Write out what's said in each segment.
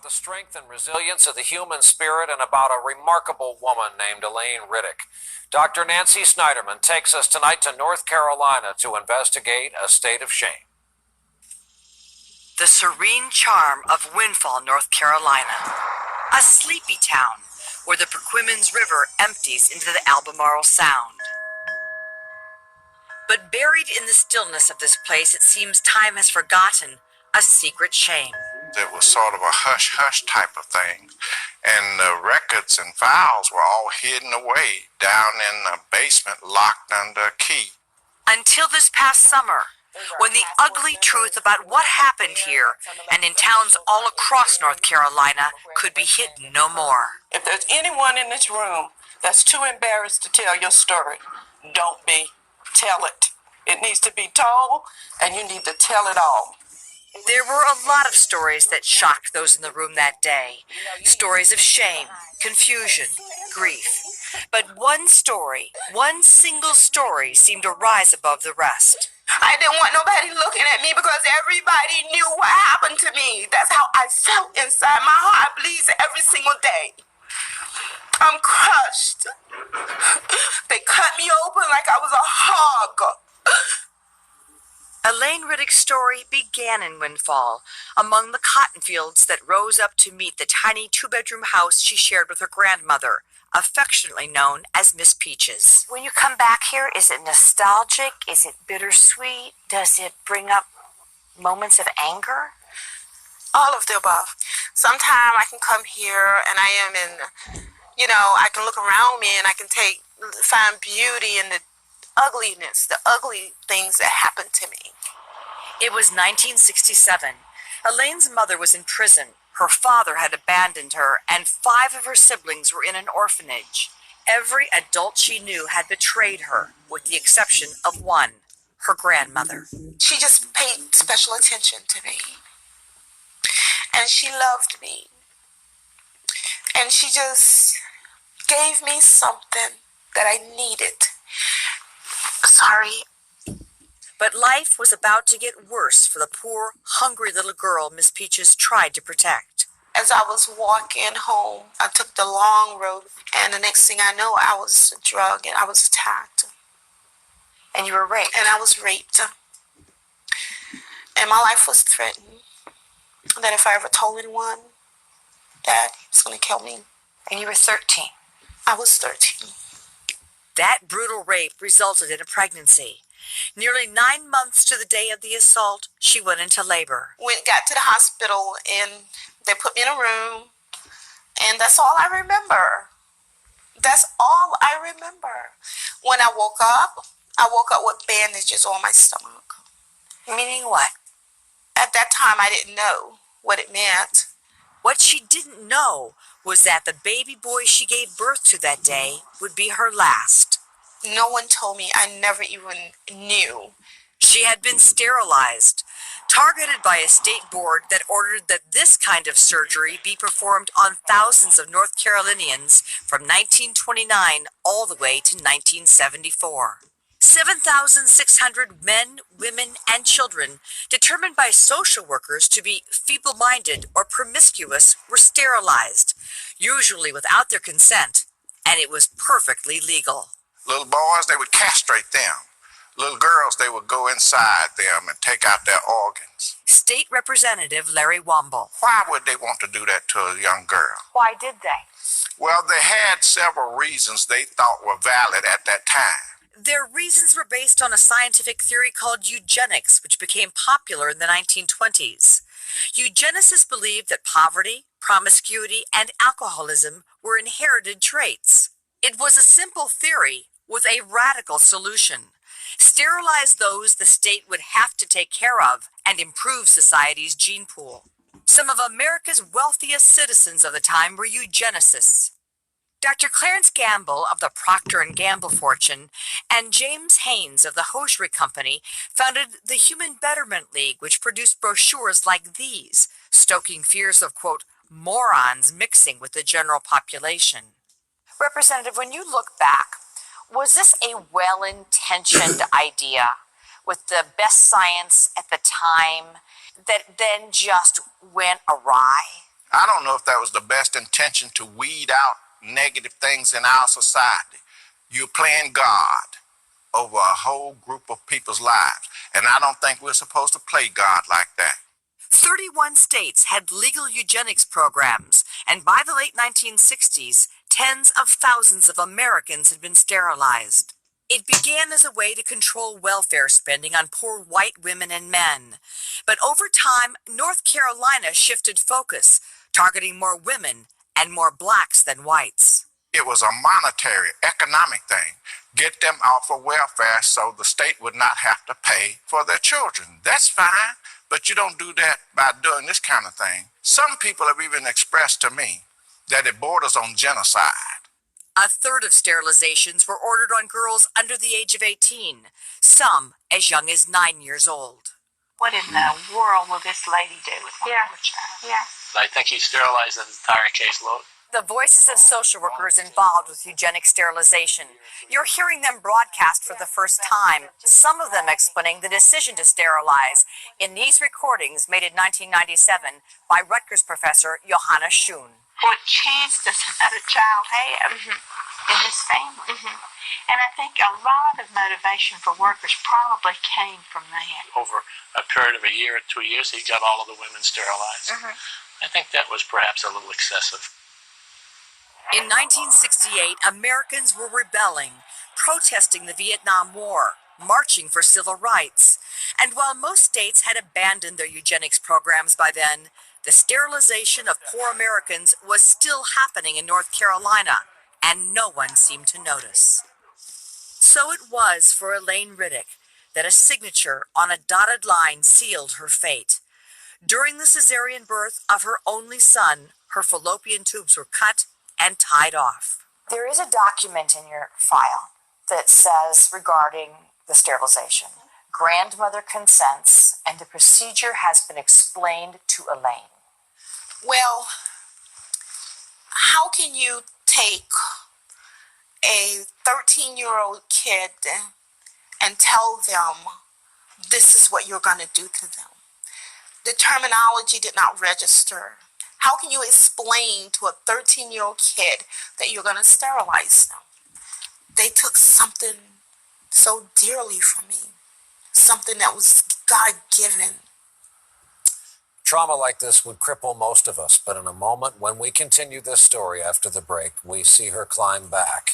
The strength and resilience of the human spirit and about a remarkable woman named Elaine Riddick. Dr. Nancy Snyderman takes us tonight to North Carolina to investigate a state of shame. The serene charm of Windfall, North Carolina, a sleepy town where the Perquimans River empties into the Albemarle Sound. But buried in the stillness of this place, it seems time has forgotten a secret shame. It was sort of a hush-hush type of thing, and the records and files were all hidden away down in the basement, locked under a key. Until this past summer, when the ugly truth about what happened here and in towns all across North Carolina could be hidden no more. If there's anyone in this room that's too embarrassed to tell your story, don't be. Tell it. It needs to be told, and you need to tell it all. There were a lot of stories that shocked those in the room that day. Stories of shame, confusion, grief. But one story, one single story seemed to rise above the rest. I didn't want nobody looking at me because everybody knew what happened to me. That's how I felt inside. My heart bleeds every single day. I'm crushed. They cut me open like I was a hog. Elaine Riddick's story began in Windfall, among the cotton fields that rose up to meet the tiny two-bedroom house she shared with her grandmother, affectionately known as Miss Peaches. When you come back here, is it nostalgic? Is it bittersweet? Does it bring up moments of anger? All of the above. Sometimes I can come here and I am in, I can look around me and I can find beauty in the ugliness, the ugly things that happened to me. It was 1967. Elaine's mother was in prison. Her father had abandoned her, and 5 of her siblings were in an orphanage. Every adult she knew had betrayed her, with the exception of one, her grandmother. She just paid special attention to me. And she loved me. And she just gave me something that I needed. Sorry. But life was about to get worse for the poor, hungry little girl Miss Peaches tried to protect. As I was walking home, I took the long road, and the next thing I know, I was drugged and I was attacked. And you were raped? And I was raped. And my life was threatened. That if I ever told anyone, that he was going to kill me. And you were 13? I was 13. That brutal rape resulted in a pregnancy. Nearly 9 months to the day of the assault, she went into labor. Got to the hospital, and they put me in a room, and that's all I remember. That's all I remember. When I woke up with bandages on my stomach. Meaning what? At that time, I didn't know what it meant. What she didn't know was that the baby boy she gave birth to that day would be her last. No one told me. I never even knew. She had been sterilized, targeted by a state board that ordered that this kind of surgery be performed on thousands of North Carolinians from 1929 all the way to 1974. 7,600 men, women, and children, determined by social workers to be feeble-minded or promiscuous, were sterilized, usually without their consent, and it was perfectly legal. Little boys, they would castrate them. Little girls, they would go inside them and take out their organs. State Representative Larry Womble. Why would they want to do that to a young girl? Why did they? Well, they had several reasons they thought were valid at that time. Their reasons were based on a scientific theory called eugenics, which became popular in the 1920s. Eugenicists believed that poverty, promiscuity, and alcoholism were inherited traits. It was a simple theory with a radical solution. Sterilize those the state would have to take care of and improve society's gene pool. Some of America's wealthiest citizens of the time were eugenicists. Dr. Clarence Gamble of the Procter & Gamble fortune and James Haynes of the Hosiery Company founded the Human Betterment League, which produced brochures like these, stoking fears of, quote, morons mixing with the general population. Representative, when you look back, was this a well-intentioned idea with the best science at the time that then just went awry? I don't know if that was the best intention to weed out negative things in our society. You're playing God over a whole group of people's lives. And I don't think we're supposed to play God like that. 31 states had legal eugenics programs, and by the late 1960s, tens of thousands of Americans had been sterilized. It began as a way to control welfare spending on poor white women and men. But over time, North Carolina shifted focus, targeting more women and more blacks than whites. It was a monetary, economic thing. Get them off of welfare so the state would not have to pay for their children. That's fine, but you don't do that by doing this kind of thing. Some people have even expressed to me that it borders on genocide. A third of sterilizations were ordered on girls under the age of 18, some as young as 9 years old. What in the world will this lady do with my little child? Yeah. I think he sterilized the entire caseload. The voices of social workers involved with eugenic sterilization. You're hearing them broadcast for the first time, some of them explaining the decision to sterilize in these recordings made in 1997 by Rutgers professor Johanna Schoen. What chance does another child have in this family? And I think a lot of motivation for workers probably came from that. Over a period of a year or 2 years, he got all of the women sterilized. I think that was perhaps a little excessive. In 1968, Americans were rebelling, protesting the Vietnam War, marching for civil rights. And while most states had abandoned their eugenics programs by then, the sterilization of poor Americans was still happening in North Carolina, and no one seemed to notice. So it was for Elaine Riddick that a signature on a dotted line sealed her fate. During the cesarean birth of her only son, her fallopian tubes were cut and tied off. There is a document in your file that says regarding the sterilization, grandmother consents and the procedure has been explained to Elaine. Well, how can you take a 13-year-old kid and tell them this is what you're going to do to them? The terminology did not register. How can you explain to a 13-year-old kid that you're going to sterilize them? They took something so dearly from me, something that was God-given. Trauma like this would cripple most of us, but in a moment when we continue this story after the break, we see her climb back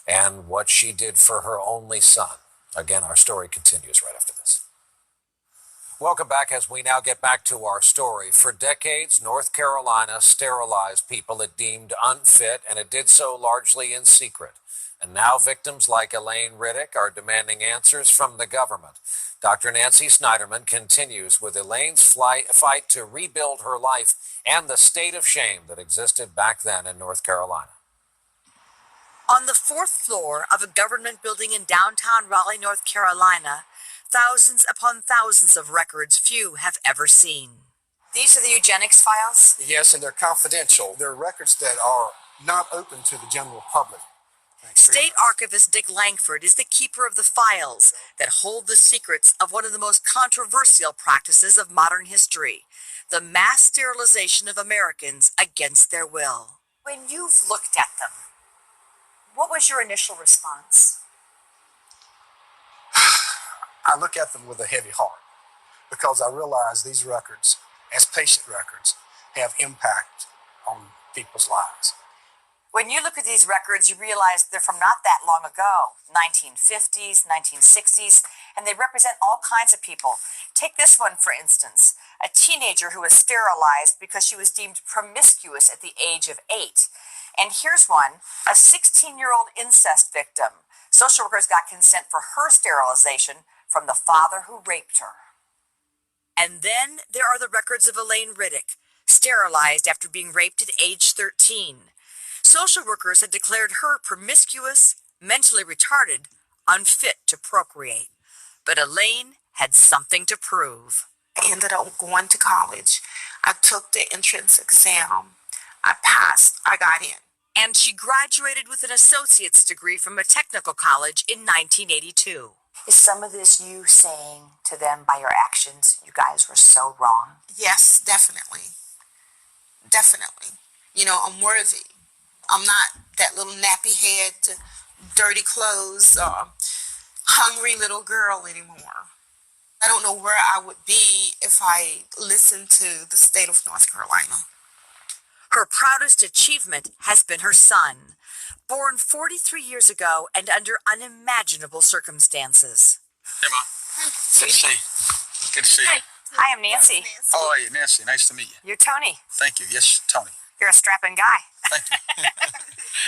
and what she did for her only son. Again, our story continues right after this. Welcome back as we now get back to our story. For decades, North Carolina sterilized people it deemed unfit, and it did so largely in secret. And now victims like Elaine Riddick are demanding answers from the government. Dr. Nancy Snyderman continues with Elaine's fight to rebuild her life and the state of shame that existed back then in North Carolina. On the fourth floor of a government building in downtown Raleigh, North Carolina, thousands upon thousands of records few have ever seen. These are the eugenics files? Yes, and they're confidential. They're records that are not open to the general public. State Archivist Dick Langford is the keeper of the files that hold the secrets of one of the most controversial practices of modern history, the mass sterilization of Americans against their will. When you've looked at them, what was your initial response? I look at them with a heavy heart because I realize these records, as patient records, have impact on people's lives. When you look at these records, you realize they're from not that long ago, 1950s, 1960s, and they represent all kinds of people. Take this one, for instance, a teenager who was sterilized because she was deemed promiscuous at the age of 8. And here's one, a 16-year-old incest victim. Social workers got consent for her sterilization from the father who raped her. And then there are the records of Elaine Riddick, sterilized after being raped at age 13. Social workers had declared her promiscuous, mentally retarded, unfit to procreate. But Elaine had something to prove. I ended up going to college. I took the entrance exam. I passed. I got in. And she graduated with an associate's degree from a technical college in 1982. Is some of this you saying to them by your actions, you guys were so wrong? Yes, definitely. Definitely. I'm worthy. I'm not that little nappy head, dirty clothes, hungry little girl anymore. I don't know where I would be if I listened to the state of North Carolina. Her proudest achievement has been her son, born 43 years ago and under unimaginable circumstances. Hey, Ma. Good to see you. Good to see you. Hi, I'm Nancy. How are you, Nancy? Nice to meet you. You're Tony. Thank you. Yes, Tony. You're a strapping guy. Thank you.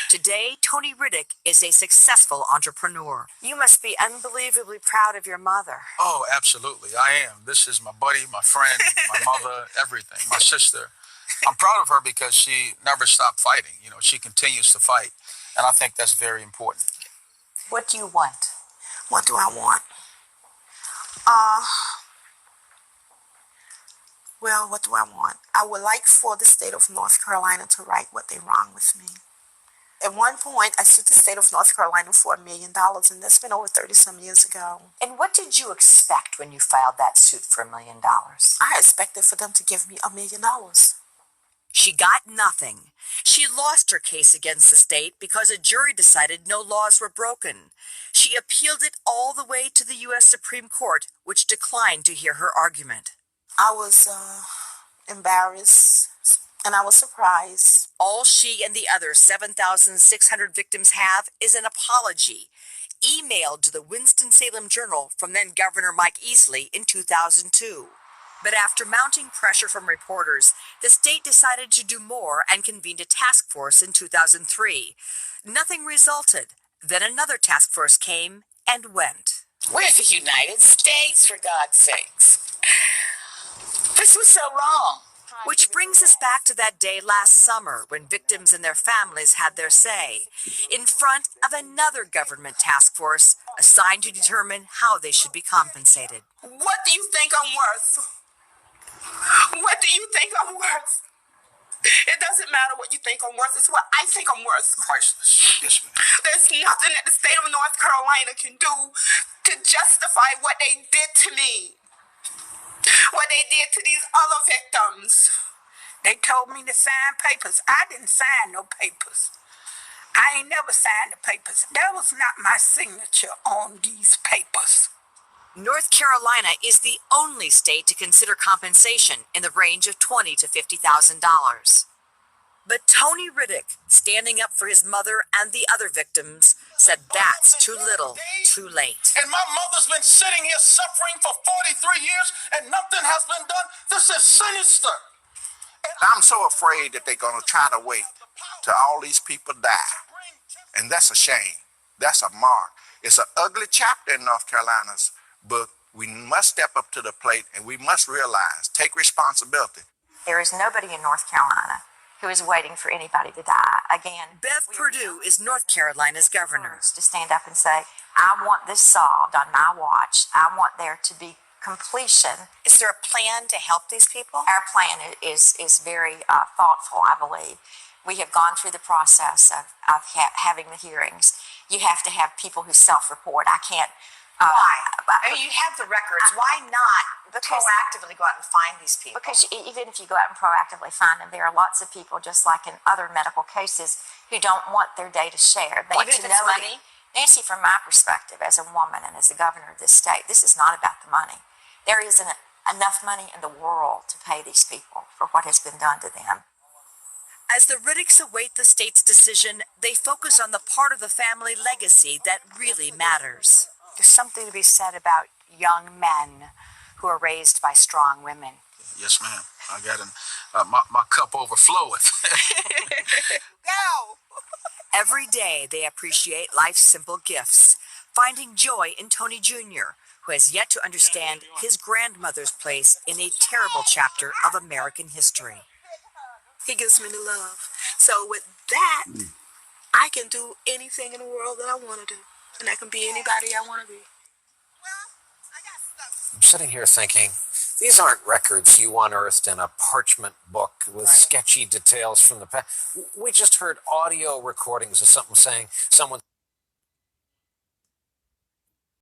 Today, Tony Riddick is a successful entrepreneur. You must be unbelievably proud of your mother. Oh, absolutely. I am. This is my buddy, my friend, my mother, everything, my sister. I'm proud of her because she never stopped fighting. She continues to fight. And I think that's very important. What do you want? What do I want? Well, what do I want? I would like for the state of North Carolina to right what they wrong with me. At one point, I sued the state of North Carolina for $1 million, and that's been over 30-some years ago. And what did you expect when you filed that suit for $1 million? I expected for them to give me $1 million. She got nothing. She lost her case against the state because a jury decided no laws were broken. She appealed it all the way to the U.S. Supreme Court, which declined to hear her argument. I was embarrassed, and I was surprised. All she and the other 7,600 victims have is an apology, emailed to the Winston-Salem Journal from then Governor Mike Easley in 2002. But after mounting pressure from reporters, the state decided to do more and convened a task force in 2003. Nothing resulted. Then another task force came and went. We're the United States, for God's sakes. This was so wrong. Which brings us back to that day last summer when victims and their families had their say, in front of another government task force assigned to determine how they should be compensated. What do you think I'm worth? What do you think I'm worth? It doesn't matter what you think I'm worth. It's what I think I'm worth. Priceless. Yes, ma'am. There's nothing that the state of North Carolina can do to justify what they did to me. What they did to these other victims. They told me to sign papers. I didn't sign no papers. I ain't never signed the papers. That was not my signature on these papers. North Carolina is the only state to consider compensation in the range of $20,000 to $50,000. But Tony Riddick, standing up for his mother and the other victims, said that's too little, too late. And my mother's been sitting here suffering for 43 years and nothing has been done. This is sinister. I'm so afraid that they're going to try to wait till all these people die. And that's a shame. That's a mark. It's an ugly chapter in North Carolina's book. We must step up to the plate and we must realize, take responsibility. There is nobody in North Carolina who is waiting for anybody to die. Again, Bev Perdue is North Carolina's governor. To stand up and say, I want this solved on my watch. I want there to be completion. Is there a plan to help these people? Our plan is very thoughtful, I believe. We have gone through the process of having the hearings. You have to have people who self-report. I can't. Why? I mean, you have the records. Why not proactively go out and find these people? Because even if you go out and proactively find them, there are lots of people, just like in other medical cases, who don't want their data shared. They Even want to if it's know money? Nancy, from my perspective as a woman and as the governor of this state, this is not about the money. There isn't enough money in the world to pay these people for what has been done to them. As the Riddicks await the state's decision, they focus on the part of the family legacy that really matters. There's something to be said about young men who are raised by strong women. Yes, ma'am. I got my cup overfloweth. Go! Every day they appreciate life's simple gifts, finding joy in Tony Jr., who has yet to understand his grandmother's place in a terrible chapter of American history. He gives me the love. So with that, I can do anything in the world that I want to do. And I can be anybody I want to be. I'm sitting here thinking, these aren't records you unearthed in a parchment book with sketchy details from the past. We just heard audio recordings of something saying someone